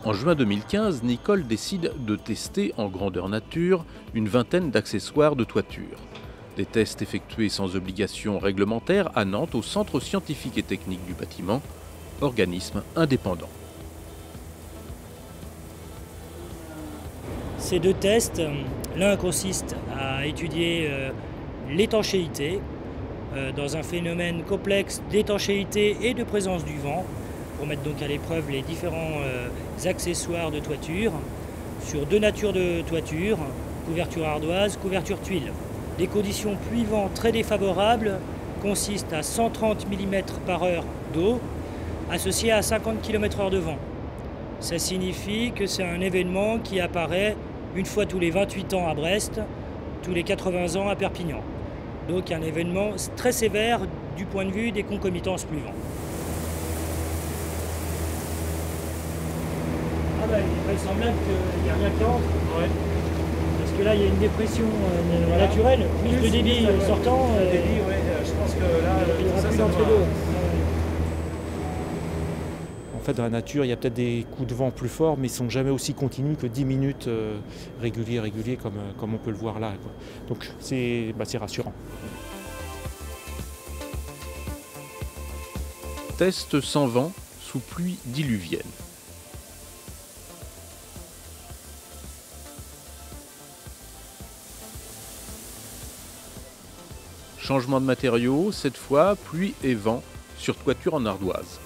En juin 2015, Nicole décide de tester en grandeur nature une vingtaine d'accessoires de toiture. Des tests effectués sans obligation réglementaire à Nantes au Centre scientifique et technique du bâtiment, organisme indépendant. Ces deux tests, l'un consiste à étudier l'étanchéité dans un phénomène complexe d'étanchéité et de présence du vent pour mettre donc à l'épreuve les différents accessoires de toiture sur deux natures de toiture, couverture ardoise, couverture tuile. Les conditions pluie-vent très défavorables consistent à 130 mm par heure d'eau associée à 50 km/h de vent. Ça signifie que c'est un événement qui apparaît une fois tous les 28 ans à Brest, tous les 80 ans à Perpignan. Donc un événement très sévère du point de vue des concomitances pluie-vent. Ah ben, il est vraisemblable qu'il n'y a rien qui entre. Ouais. Parce que là, il y a une dépression naturelle, plus de débit sortant. Je pense que là, il n'y aura plus d'entrée d'eau. En fait, dans la nature, il y a peut-être des coups de vent plus forts, mais ils ne sont jamais aussi continus que 10 minutes réguliers comme on peut le voir là, quoi. Donc c'est rassurant. Test sans vent sous pluie diluvienne. Changement de matériaux, cette fois pluie et vent sur toiture en ardoise.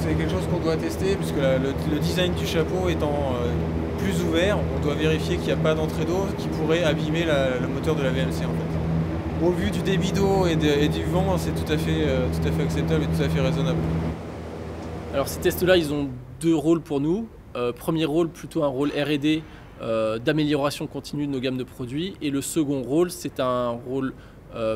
c'est quelque chose qu'on doit tester puisque le design du chapeau étant plus ouvert, on doit vérifier qu'il n'y a pas d'entrée d'eau qui pourrait abîmer le moteur de la VMC en fait. Au vu du débit d'eau et du vent, c'est tout à fait acceptable et tout à fait raisonnable. Alors ces tests-là, ils ont deux rôles pour nous. Premier rôle, plutôt un rôle R&D d'amélioration continue de nos gammes de produits. Et le second rôle, c'est un rôle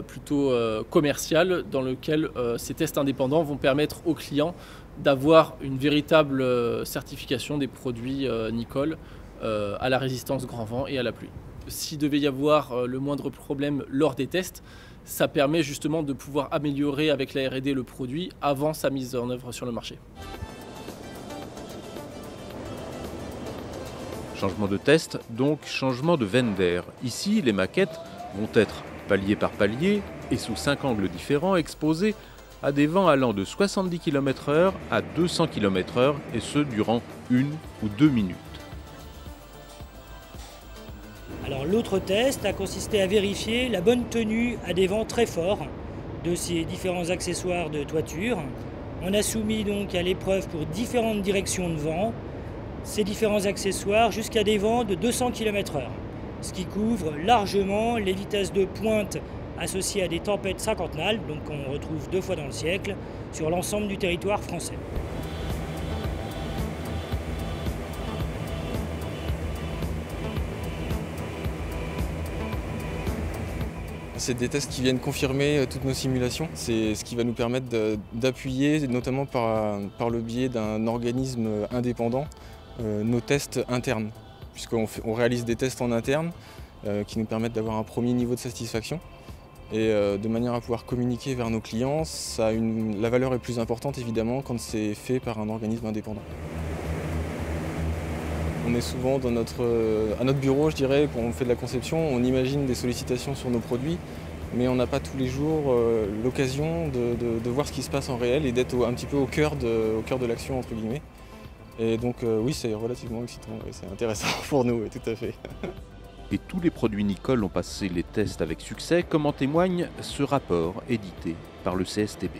plutôt commercial dans lequel ces tests indépendants vont permettre aux clients d'avoir une véritable certification des produits Nicole à la résistance grand vent et à la pluie. S'il devait y avoir le moindre problème lors des tests, ça permet justement de pouvoir améliorer avec la R&D le produit avant sa mise en œuvre sur le marché. Changement de test, donc changement de veine d'air. Ici, les maquettes vont être palier par palier et sous 5 angles différents exposées à des vents allant de 70 km/h à 200 km/h et ce durant 1 ou 2 minutes. Alors l'autre test a consisté à vérifier la bonne tenue à des vents très forts de ces différents accessoires de toiture. On a soumis donc à l'épreuve pour différentes directions de vent ces différents accessoires jusqu'à des vents de 200 km/h, ce qui couvre largement les vitesses de pointe associées à des tempêtes cinquantennales, donc qu'on retrouve 2 fois dans le siècle, sur l'ensemble du territoire français. C'est des tests qui viennent confirmer toutes nos simulations. C'est ce qui va nous permettre d'appuyer, notamment par le biais d'un organisme indépendant, nos tests internes. Puisqu'on réalise des tests en interne qui nous permettent d'avoir un premier niveau de satisfaction. Et de manière à pouvoir communiquer vers nos clients, la valeur est plus importante évidemment quand c'est fait par un organisme indépendant. On est souvent à notre bureau, je dirais, quand on fait de la conception, on imagine des sollicitations sur nos produits, mais on n'a pas tous les jours l'occasion de voir ce qui se passe en réel et d'être un petit peu au cœur de l'action, entre guillemets. Et donc oui, c'est relativement excitant, et c'est intéressant pour nous, oui, tout à fait. Et tous les produits Nicole ont passé les tests avec succès, comme en témoigne ce rapport édité par le CSTB.